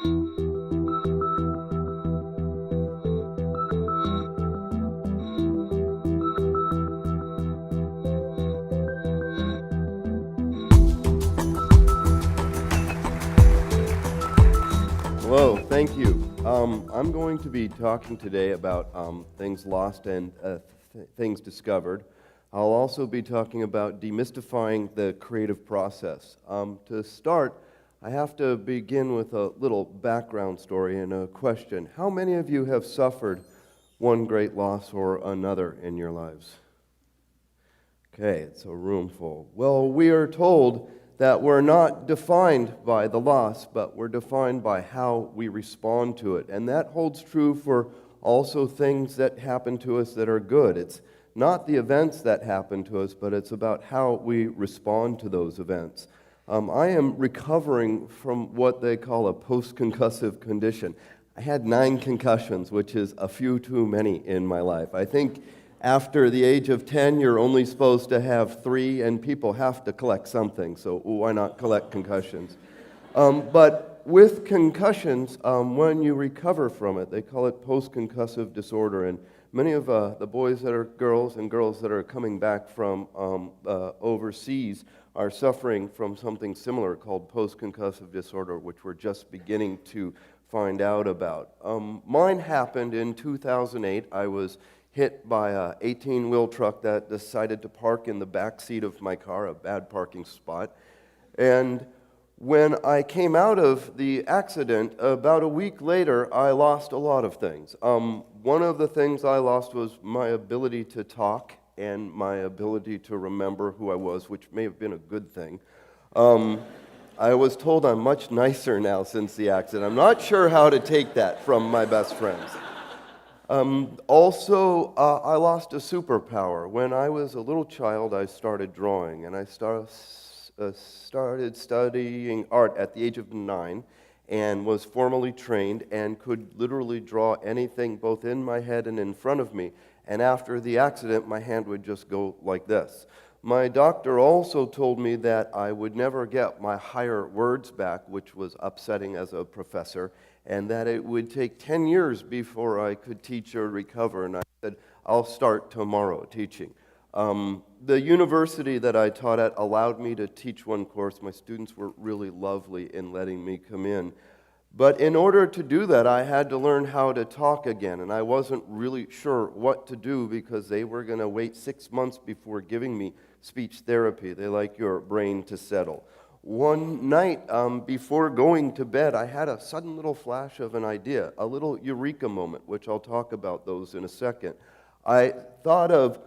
Hello, thank you. I'm going to be talking today about things lost and things discovered. I'll also be talking about demystifying the creative process. To start, I have to begin with a little background story and a question. How many of you have suffered one great loss or another in your lives? Okay, it's a room full. Well, we are told that we're not defined by the loss, but we're defined by how we respond to it. And that holds true for also things that happen to us that are good. It's not the events that happen to us, but it's about how we respond to those events. I am recovering from what they call a post-concussive condition. I had 9 concussions, which is a few too many in my life. I think after the age of 10, you're only supposed to have 3, and people have to collect something, so why not collect concussions? But with concussions, when you recover from it, they call it post-concussive disorder, and many of the boys that are girls and girls that are coming back from overseas are suffering from something similar called post-concussive disorder, which we're just beginning to find out about. Mine happened in 2008. I was hit by a 18-wheel truck that decided to park in the back seat of my car, a bad parking spot. And when I came out of the accident, about a week later, I lost a lot of things. One of the things I lost was my ability to talk and my ability to remember who I was, which may have been a good thing. I was told I'm much nicer now since the accident. I'm not sure how to take that from my best friends. Also, I lost a superpower. When I was a little child, I started drawing, and I started studying art at the age of 9 and was formally trained and could literally draw anything both in my head and in front of me. And after the accident, my hand would just go like this. My doctor also told me that I would never get my higher words back, which was upsetting as a professor, and that it would take 10 years before I could teach or recover. And I said, I'll start tomorrow teaching. The university that I taught at allowed me to teach one course. My students were really lovely in letting me come in. But in order to do that, I had to learn how to talk again, and I wasn't really sure what to do because they were going to wait 6 months before giving me speech therapy. They like your brain to settle. One night before going to bed, I had a sudden little flash of an idea, a little eureka moment, which I'll talk about those in a second. I thought of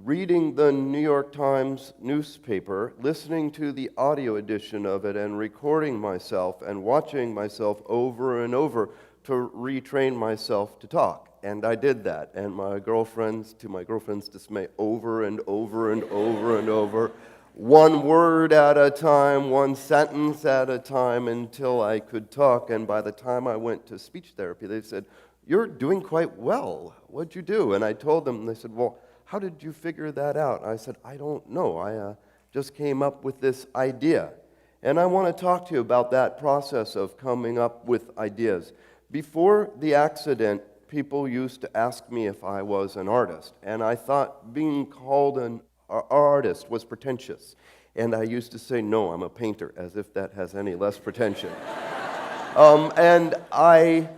reading the New York Times newspaper, listening to the audio edition of it, and recording myself and watching myself over and over to retrain myself to talk. And I did that, and to my girlfriend's dismay, over and over and over and over, one word at a time, one sentence at a time, until I could talk. And by the time I went to speech therapy, they said, "You're doing quite well. What'd you do?" And I told them, and they said, "Well, how did you figure that out?" I said, "I don't know. I just came up with this idea." And I want to talk to you about that process of coming up with ideas. Before the accident, people used to ask me if I was an artist, and I thought being called an artist was pretentious. And I used to say, "No, I'm a painter," as if that has any less pretension. And I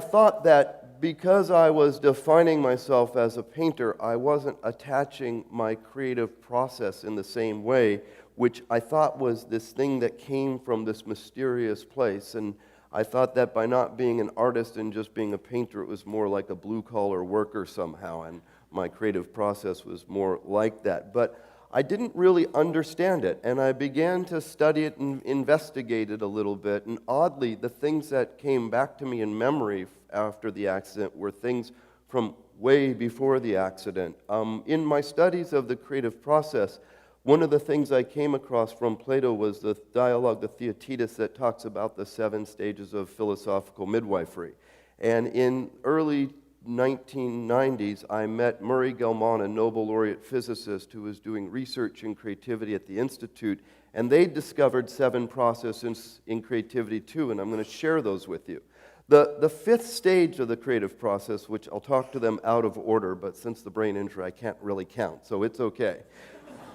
thought that because I was defining myself as a painter, I wasn't attaching my creative process in the same way, which I thought was this thing that came from this mysterious place. And I thought that by not being an artist and just being a painter, it was more like a blue-collar worker somehow, and my creative process was more like that. But I didn't really understand it, and I began to study it and investigate it a little bit, and oddly, the things that came back to me in memory after the accident were things from way before the accident. In my studies of the creative process, one of the things I came across from Plato was the dialogue, the Theaetetus, that talks about the 7 stages of philosophical midwifery. And in early 1990s, I met Murray Gell-Mann, a Nobel laureate physicist who was doing research in creativity at the Institute, and they discovered 7 processes in creativity too, and I'm going to share those with you. The 5th stage of the creative process, which I'll talk to them out of order, but since the brain injury, I can't really count, so it's okay.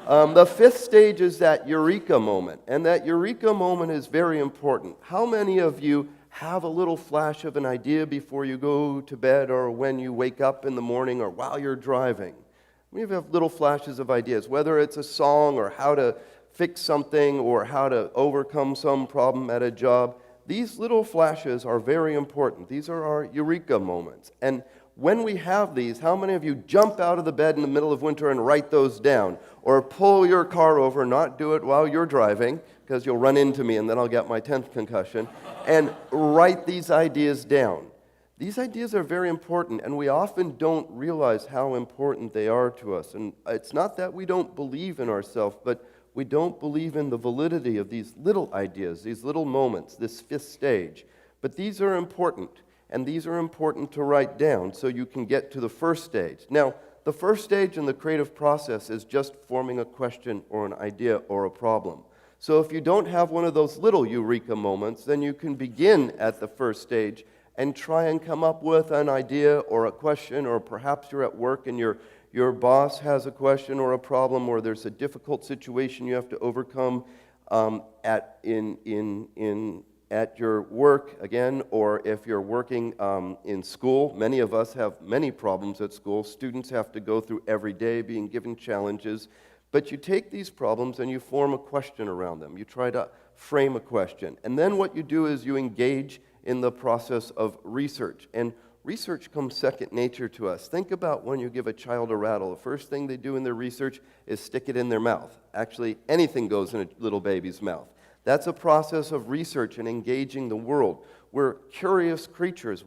The 5th stage is that eureka moment, and that eureka moment is very important. How many of you have a little flash of an idea before you go to bed, or when you wake up in the morning, or while you're driving? We have little flashes of ideas, whether it's a song, or how to fix something, or how to overcome some problem at a job. These little flashes are very important. These are our eureka moments. And when we have these, how many of you jump out of the bed in the middle of winter and write those down? Or pull your car over, not do it while you're driving, because you'll run into me and then I'll get my 10th concussion, and write these ideas down. These ideas are very important, and we often don't realize how important they are to us. And it's not that we don't believe in ourselves, but we don't believe in the validity of these little ideas, these little moments, this 5th stage. But these are important, and these are important to write down so you can get to the 1st stage. Now, the 1st stage in the creative process is just forming a question or an idea or a problem. So if you don't have one of those little eureka moments, then you can begin at the 1st stage and try and come up with an idea or a question, or perhaps you're at work and your boss has a question or a problem, or there's a difficult situation you have to overcome at your work, again, or if you're working in school. Many of us have many problems at school. Students have to go through every day being given challenges. But you take these problems and you form a question around them. You try to frame a question. And then what you do is you engage in the process of research. And research comes second nature to us. Think about when you give a child a rattle. The first thing they do in their research is stick it in their mouth. Actually, anything goes in a little baby's mouth. That's a process of research and engaging the world. We're curious creatures.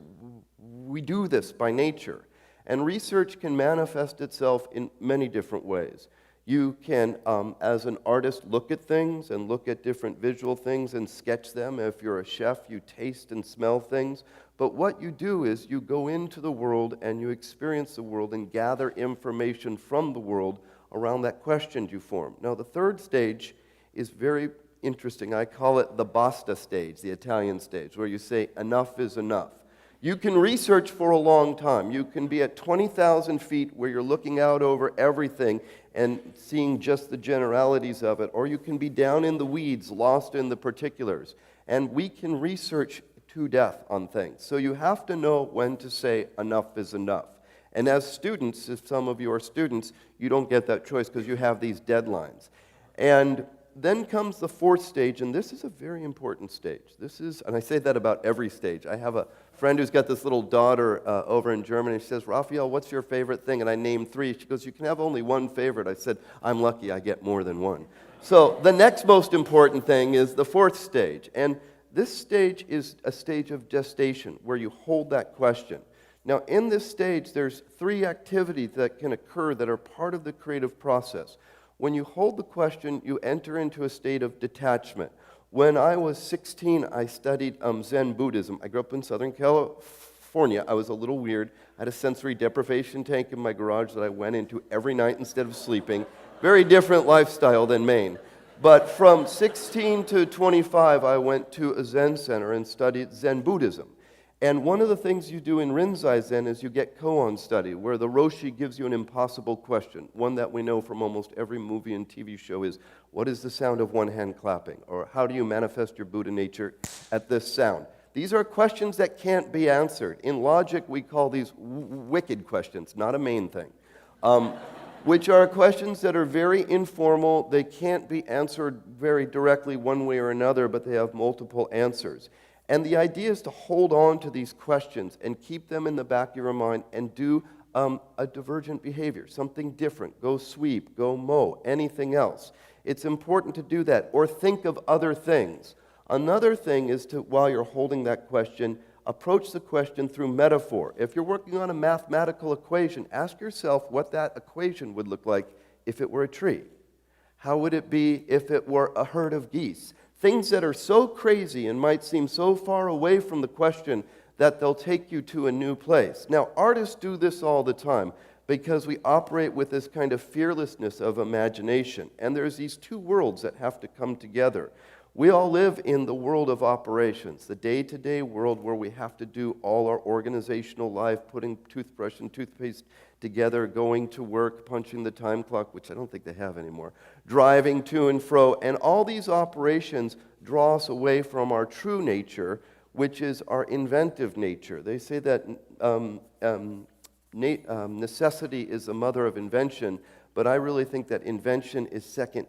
We do this by nature. And research can manifest itself in many different ways. You can, as an artist, look at things and look at different visual things and sketch them. If you're a chef, you taste and smell things. But what you do is you go into the world and you experience the world and gather information from the world around that question you form. Now, the 3rd stage is very interesting. I call it the basta stage, the Italian stage, where you say, enough is enough. You can research for a long time. You can be at 20,000 feet where you're looking out over everything and seeing just the generalities of it, or you can be down in the weeds, lost in the particulars. And we can research to death on things. So you have to know when to say enough is enough. And as students, if some of you are students, you don't get that choice because you have these deadlines. And then comes the 4th stage, and this is a very important stage. And I say that about every stage. I have a friend who's got this little daughter over in Germany. She says, Raphael, what's your favorite thing? And I named 3. She goes, you can have only one favorite. I said, I'm lucky I get more than one. So the next most important thing is the 4th stage. And this stage is a stage of gestation where you hold that question. Now, in this stage, there's 3 activities that can occur that are part of the creative process. When you hold the question, you enter into a state of detachment. When I was 16, I studied Zen Buddhism. I grew up in Southern California. I was a little weird. I had a sensory deprivation tank in my garage that I went into every night instead of sleeping. Very different lifestyle than Maine. But from 16 to 25, I went to a Zen center and studied Zen Buddhism. And one of the things you do in Rinzai Zen is you get koan study, where the Roshi gives you an impossible question. One that we know from almost every movie and TV show is, what is the sound of one hand clapping? Or how do you manifest your Buddha nature at this sound? These are questions that can't be answered. In logic, we call these wicked questions, not a main thing, which are questions that are very informal. They can't be answered very directly one way or another, but they have multiple answers. And the idea is to hold on to these questions and keep them in the back of your mind and do a divergent behavior, something different. Go sweep, go mow, anything else. It's important to do that, or think of other things. Another thing is to, while you're holding that question, approach the question through metaphor. If you're working on a mathematical equation, ask yourself what that equation would look like if it were a tree. How would it be if it were a herd of geese? Things that are so crazy and might seem so far away from the question that they'll take you to a new place. Now, artists do this all the time because we operate with this kind of fearlessness of imagination. And there's these two worlds that have to come together. We all live in the world of operations, the day-to-day world where we have to do all our organizational life, putting toothbrush and toothpaste together, going to work, punching the time clock, which I don't think they have anymore, driving to and fro. And all these operations draw us away from our true nature, which is our inventive nature. They say that necessity is the mother of invention, but I really think that invention is second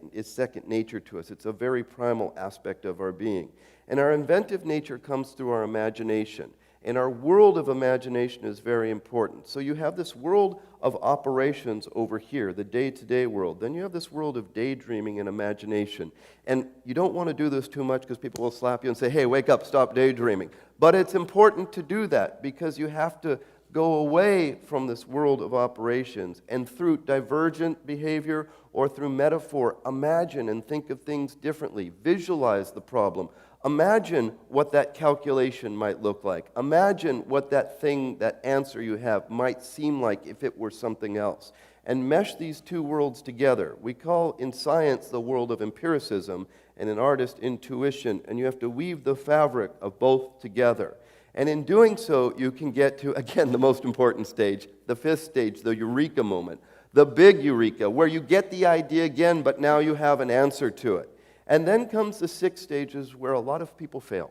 nature to us. It's a very primal aspect of our being. And our inventive nature comes through our imagination. And our world of imagination is very important. So you have this world of operations over here, the day-to-day world. Then you have this world of daydreaming and imagination. And you don't want to do this too much because people will slap you and say, hey, wake up, stop daydreaming. But it's important to do that because you have to go away from this world of operations and through divergent behavior or through metaphor, imagine and think of things differently. Visualize the problem. Imagine what that calculation might look like. Imagine what that thing, that answer you have might seem like if it were something else. And mesh these two worlds together. We call in science the world of empiricism and in artist intuition, and you have to weave the fabric of both together. And in doing so, you can get to, again, the most important stage, the fifth stage, the eureka moment, the big eureka, where you get the idea again, but now you have an answer to it. And then comes the 6 stages where a lot of people fail,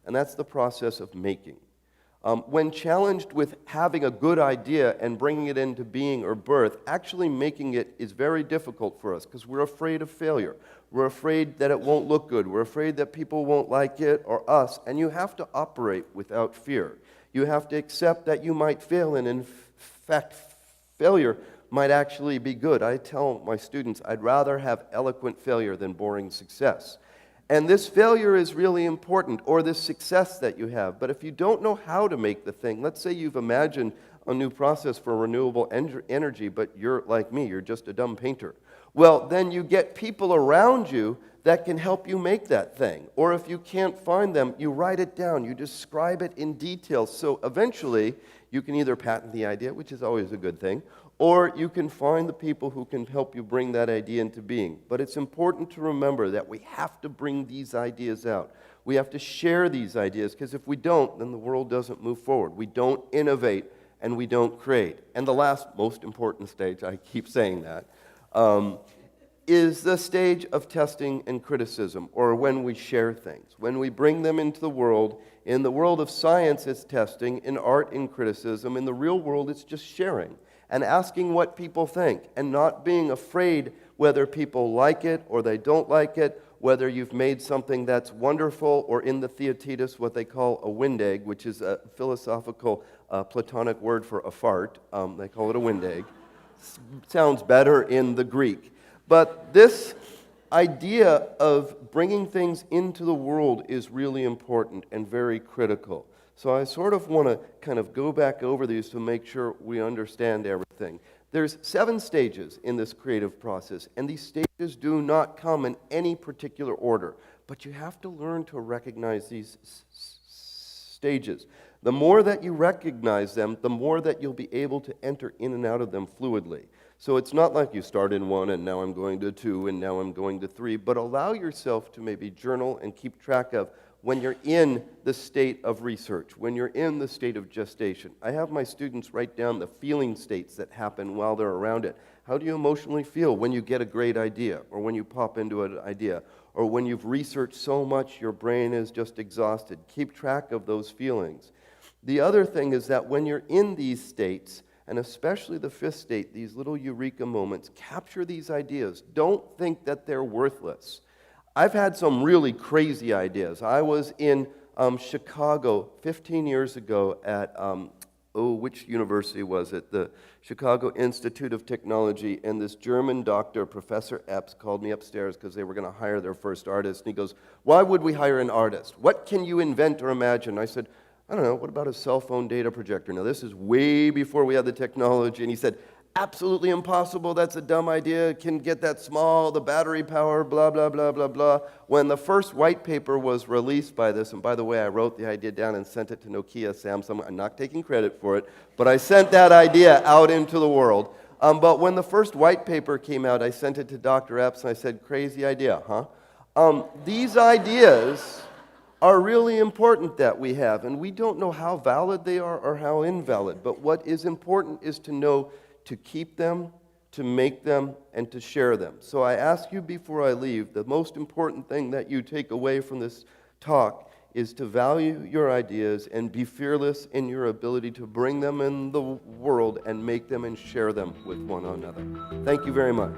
and that's the process of making. When challenged with having a good idea and bringing it into being or birth, actually making it is very difficult for us because we're afraid of failure. We're afraid that it won't look good. We're afraid that people won't like it or us, and you have to operate without fear. You have to accept that you might fail, and in fact, failure might actually be good. I tell my students, I'd rather have eloquent failure than boring success. And this failure is really important, or this success that you have. But if you don't know how to make the thing, let's say you've imagined a new process for renewable energy, but you're like me, you're just a dumb painter. Well, then you get people around you that can help you make that thing. Or if you can't find them, you write it down, you describe it in detail. So eventually, you can either patent the idea, which is always a good thing, or you can find the people who can help you bring that idea into being. But it's important to remember that we have to bring these ideas out. We have to share these ideas, because if we don't, then the world doesn't move forward. We don't innovate, and we don't create. And the last most important stage, I keep saying that, is the stage of testing and criticism, or when we share things. When we bring them into the world. In the world of science, it's testing. In art, in criticism. In the real world, it's just sharing and asking what people think, and not being afraid whether people like it or they don't like it, whether you've made something that's wonderful, or in the Theaetetus, what they call a wind egg, which is a philosophical Platonic word for a fart. They call it a wind egg. Sounds better in the Greek. But this idea of bringing things into the world is really important and very critical. So I sort of want to kind of go back over these to make sure we understand everything. There's 7 stages in this creative process, and these stages do not come in any particular order, but you have to learn to recognize these stages. The more that you recognize them, the more that you'll be able to enter in and out of them fluidly. So it's not like you start in 1 and now I'm going to 2 and now I'm going to 3, but allow yourself to maybe journal and keep track of when you're in the state of research, when you're in the state of gestation. I have my students write down the feeling states that happen while they're around it. How do you emotionally feel when you get a great idea, or when you pop into an idea, or when you've researched so much your brain is just exhausted? Keep track of those feelings. The other thing is that when you're in these states, and especially the 5th state, these little eureka moments, capture these ideas. Don't think that they're worthless. I've had some really crazy ideas. I was in Chicago 15 years ago at, which university was it? The Chicago Institute of Technology, and this German doctor, Professor Epps, called me upstairs because they were going to hire their first artist, and he goes, why would we hire an artist? What can you invent or imagine? I said, I don't know, what about a cell phone data projector? Now, this is way before we had the technology, and he said, absolutely impossible, that's a dumb idea, can get that small, the battery power, blah, blah, blah, blah, blah. When the first white paper was released by this, and by the way, I wrote the idea down and sent it to Nokia, Samsung. I'm not taking credit for it, but I sent that idea out into the world. But when the first white paper came out, I sent it to Dr. Epps, and I said, crazy idea, huh? These ideas are really important that we have, and we don't know how valid they are or how invalid, but what is important is to know to keep them, to make them, and to share them. So I ask you before I leave, the most important thing that you take away from this talk is to value your ideas and be fearless in your ability to bring them in the world and make them and share them with one another. Thank you very much.